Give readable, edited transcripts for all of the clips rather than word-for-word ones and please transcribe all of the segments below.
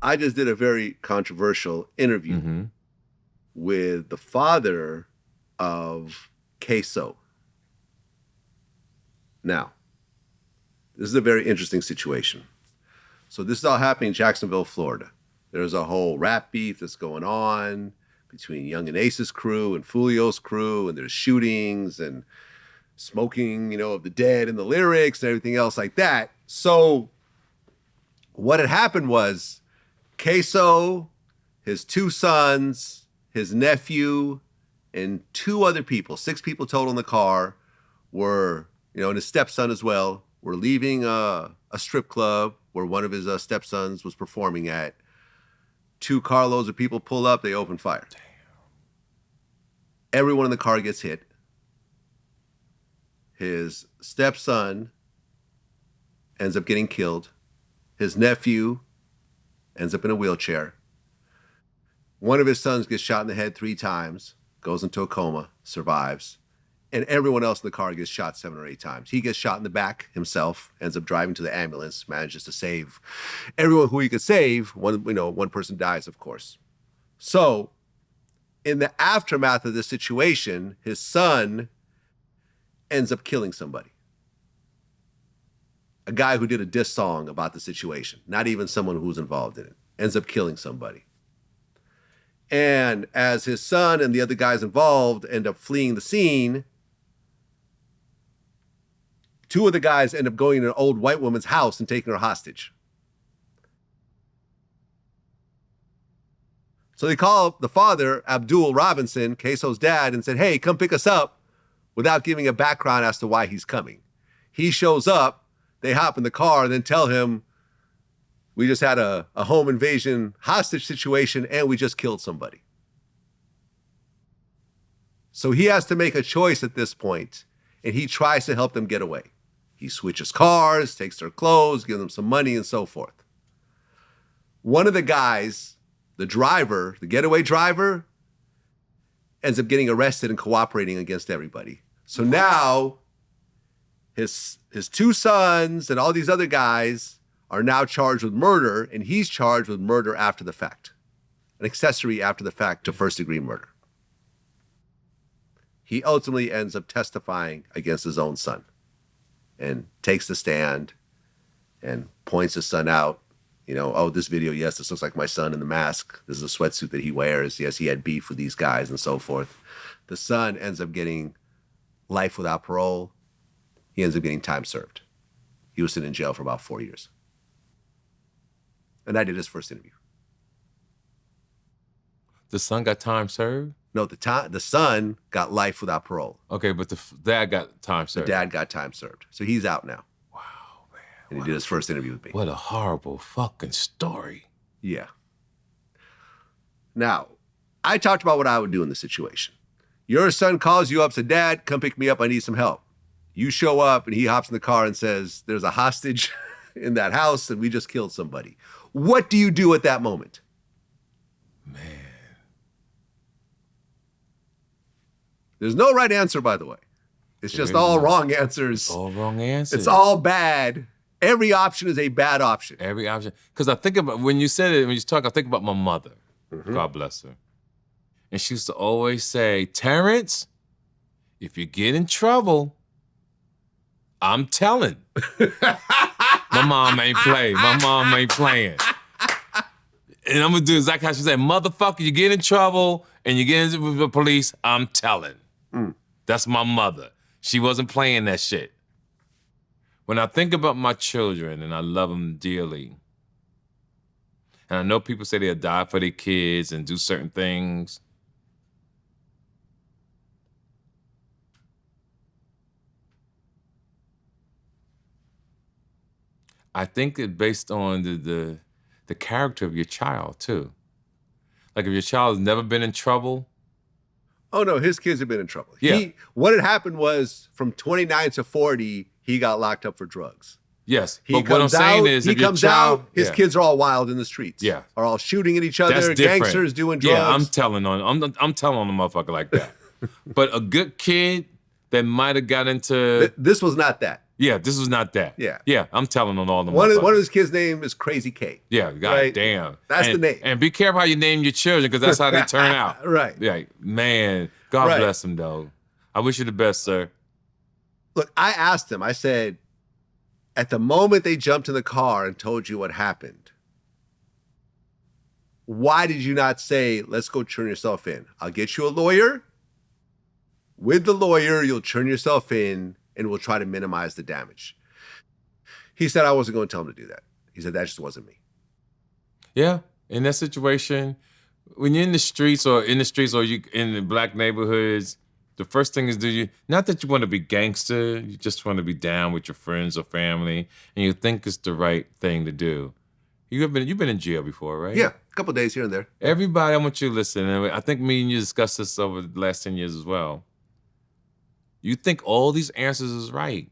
I just did a very controversial interview with the father of Ksoo. Now, this is a very interesting situation. So this is all happening in Jacksonville, Florida. There's a whole rap beef that's going on between Young and Ace's crew and Coolio's crew, and there's shootings and smoking, of the dead and the lyrics and everything else like that. So what had happened was Ksoo, his 2 sons, his nephew, and 2 other people, 6 people total in the car, were, and his stepson as well, were leaving a strip club where one of his stepsons was performing at. 2 carloads of people pull up, they open fire. Damn. Everyone in the car gets hit. His stepson ends up getting killed. His nephew ends up in a wheelchair. One of his sons gets shot in the head 3 times, goes into a coma, survives. And everyone else in the car gets shot 7 or 8 times. He gets shot in the back himself, ends up driving to the ambulance, manages to save everyone who he could save. One person dies, of course. So in the aftermath of this situation, his son ends up killing somebody. A guy who did a diss song about the situation, not even someone who was involved in it, ends up killing somebody. And as his son and the other guys involved end up fleeing the scene, 2 of the guys end up going to an old white woman's house and taking her hostage. So they call the father, Abdul Robinson, Ksoo's dad, and said, hey, come pick us up, without giving a background as to why he's coming. He shows up, they hop in the car, and then tell him, we just had a home invasion hostage situation and we just killed somebody. So he has to make a choice at this point, and he tries to help them get away. He switches cars, takes their clothes, gives them some money, and so forth. One of the guys, the driver, the getaway driver, ends up getting arrested and cooperating against everybody. So now his 2 sons and all these other guys are now charged with murder, and he's charged with murder after the fact, an accessory after the fact to first-degree murder. He ultimately ends up testifying against his own son and takes the stand and points his son out. Oh, this video, yes, this looks like my son in the mask. This is a sweatsuit that he wears. Yes, he had beef with these guys and so forth. The son ends up getting life without parole. He ends up getting time served. He was sitting in jail for about 4 years. And I did his first interview. The son got time served? No, the son got life without parole. Okay, but the dad got time served. The dad got time served. So he's out now. Wow, man. And he did his first interview with me. What a horrible fucking story. Yeah. Now, I talked about what I would do in this situation. Your son calls you up, says, Dad, come pick me up, I need some help. You show up and he hops in the car and says, there's a hostage in that house and we just killed somebody. What do you do at that moment? Man. There's no right answer, by the way. It's just all wrong answers. All wrong answers. It's all bad. Every option is a bad option. Every option. Because I think about, when you said it, when you talk, I think about my mother. God bless her. And she used to always say, Terrence, if you get in trouble, I'm telling. My mom ain't playing. My mom ain't playing. And I'm gonna do exactly how she said, motherfucker, you get in trouble and you get into the police, I'm telling. That's my mother. She wasn't playing that shit. When I think about my children, and I love them dearly, and I know people say they'll die for their kids and do certain things. I think it's based on the character of your child, too. Like if your child has never been in trouble. Oh, no, his kids have been in trouble. Yeah. What had happened was from 29 to 40, he got locked up for drugs. Yes, but what I'm saying is, he comes out, his kids are all wild in the streets. Yeah. Are all shooting at each other, That's different. Gangsters doing drugs. Yeah, I'm telling on a motherfucker like that. But a good kid that might have got into... This was not that. Yeah, this was not that. Yeah. Yeah, I'm telling on all the One of motherfuckers. his kids' name is Crazy K. Yeah, god Right? damn. That's the name. And be careful how you name your children, because that's how they turn out. Right. Yeah, man, God Right. bless him, though. I wish you the best, sir. Look, I asked him, I said, at the moment they jumped in the car and told you what happened, why did you not say, let's go turn yourself in? I'll get you a lawyer. With the lawyer, you'll turn yourself in and we'll try to minimize the damage. He said, I wasn't going to tell him to do that. He said, that just wasn't me. Yeah, in that situation, when you're in the streets or you in the black neighborhoods, the first thing is not that you want to be gangster, you just want to be down with your friends or family, and you think it's the right thing to do. You've been in jail before, right? Yeah, a couple of days here and there. Everybody, I want you to listen, and I think me and you discussed this over the last 10 years as well. You think all these answers is right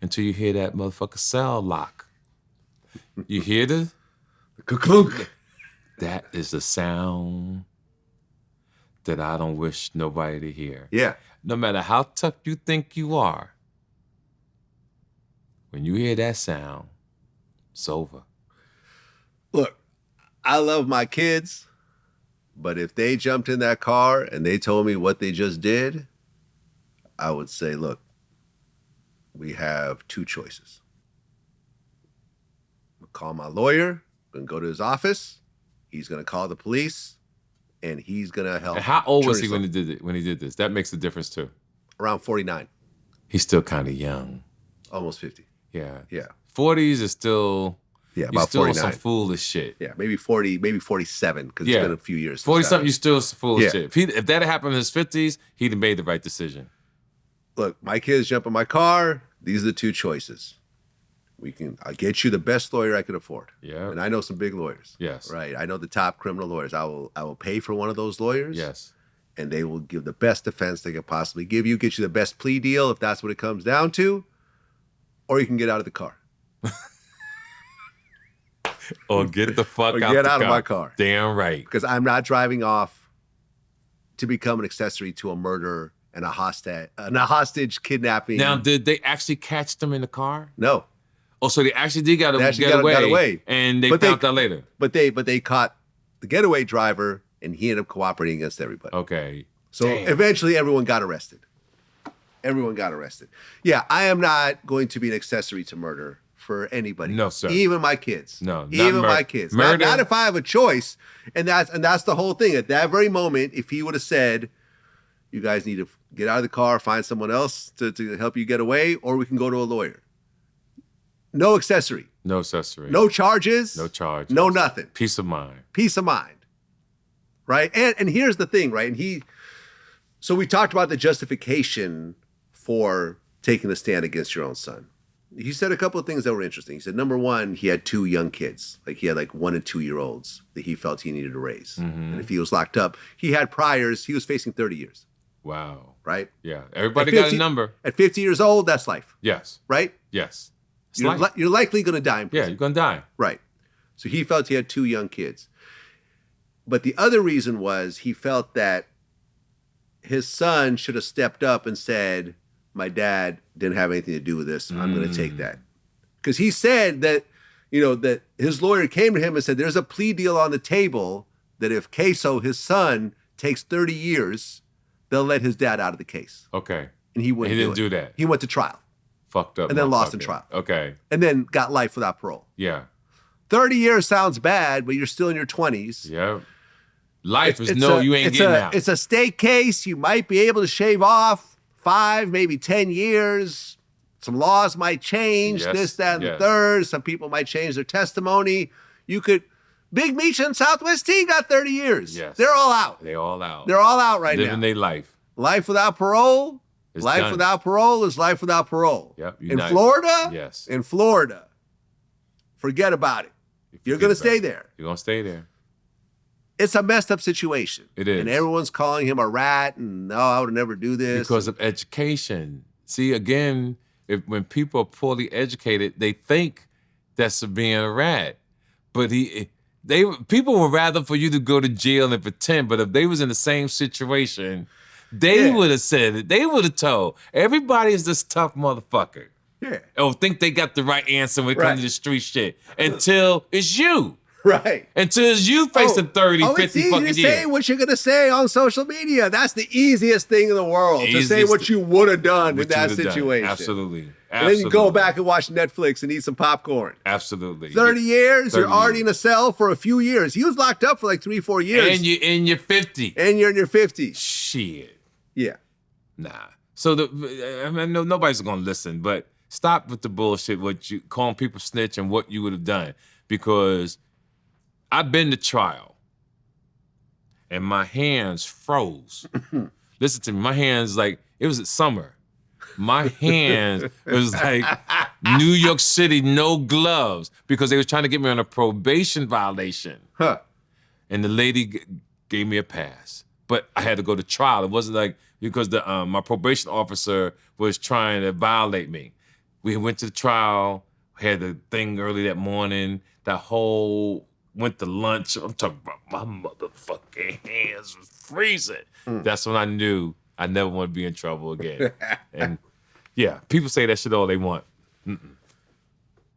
until you hear that motherfucker cell lock. You hear the Clunk. That is the sound that I don't wish nobody to hear. Yeah. No matter how tough you think you are, when you hear that sound, it's over. Look, I love my kids, but if they jumped in that car and they told me what they just did, I would say, look, we have two choices. I'll call my lawyer, I'm gonna go to his office, he's gonna call the police, and he's gonna help. And how old was he when he did this? That makes a difference too. Around 49. He's still kind of young. Almost 50. Yeah. Yeah. 40s is still, Yeah, you're about still on 49. some foolish shit. Yeah, maybe 40, maybe 47, because Yeah. it's been a few years. 40-something, you still full of Yeah. shit. If that had happened in his 50s, he'd have made the right decision. Look, my kids jump in my car. These are the two choices. I'll get you the best lawyer I could afford. Yeah. And I know some big lawyers. Yes. Right. I know the top criminal lawyers. I will pay for one of those lawyers. Yes. And they will give the best defense they could possibly give you, get you the best plea deal if that's what it comes down to, or you can get out of the car. Or get the fuck Or out get the out of car. my car. Damn right. Because I'm not driving off to become an accessory to a murder and a hostage kidnapping. Now, did they actually catch them in the car? No. Oh, so they actually did get got away. and they But found out later. But they caught the getaway driver, and he ended up cooperating against everybody. Okay. So Damn. eventually everyone got arrested. Everyone got arrested. Yeah, I am not going to be an accessory to murder for anybody. No, sir. Even my kids. No, not even murder. my kids. Murder. Not if I have a choice. And that's the whole thing. At that very moment, if he would have said, you guys need to get out of the car, find someone else to help you get away, or we can go to a lawyer. No accessory. No accessory. No charges. No charge. No nothing. Peace of mind. Peace of mind. Right? And here's the thing, right? So we talked about the justification for taking a stand against your own son. He said a couple of things that were interesting. He said, number one, he had two young kids. Like he had 1 and 2 year olds that he felt he needed to raise. Mm-hmm. And if he was locked up, he had priors, he was facing 30 years. Wow. Right? Yeah. Everybody At got 50 a number. At 50 years old, that's life. Yes. Right? Yes. It's You're, life. you're likely going to die in Yeah, prison. you're going to die. Right. So he felt he had 2 young kids. But the other reason was he felt that his son should have stepped up and said, my dad didn't have anything to do with this. I'm going to take that. Because he said that, that his lawyer came to him and said, there's a plea deal on the table that if Ksoo, his son, takes 30 years, they'll let his dad out of the case. Okay. And he wouldn't didn't do that. He went to trial. Fucked up. And then lost in motherfucker. trial. Okay. And then got life without parole. Yeah. 30 years sounds bad, but you're still in your 20s. Yeah. Life is you ain't getting out. It's a state case. You might be able to shave off 5, maybe 10 years. Some laws might change, Yes, this, that, and yes. the third. Some people might change their testimony. Big Meech and Southwest T got 30 years. Yes. They're all out. They all out. They're all out right Living now. their life. Life without parole. It's life done. without parole is life without parole. Yep. In Florida? Yes. In Florida. Forget about it. You're going to stay there. You're going to stay there. It's a messed up situation. It is. And everyone's calling him a rat and no, I would never do this. Because of education. See, again, when people are poorly educated, they think that's being a rat. But people would rather for you to go to jail and pretend. But if they was in the same situation, they would have said it. They would have told. Everybody is this tough motherfucker. Yeah. Or think they got the right answer when it comes to the street shit until it's you. Right. Until it's you facing 30, 50 it's easy fucking to years. say what you're going to say on social media. That's the easiest thing in the world, to say what you would have done in that situation. Absolutely. And then you go back and watch Netflix and eat some popcorn. Absolutely. 30 years, you're already in a cell for a few years. He was locked up for like 3-4 years. And you're in your 50s. And you're in your 50s. Shit. Yeah. Nah. So I mean, nobody's gonna listen, but stop with the bullshit. What you calling people snitch and what you would have done, because I've been to trial and my hands froze. Listen to me, my hands like it was summer. My hands it was like New York City, no gloves, because they was trying to get me on a probation violation. Huh. And the lady gave me a pass, but I had to go to trial. It wasn't like because my probation officer was trying to violate me. We went to the trial, had the thing early that morning, went to lunch. I'm talking about my motherfucking hands was freezing. That's when I knew I never want to be in trouble again. And yeah, people say that shit all they want. Mm-mm.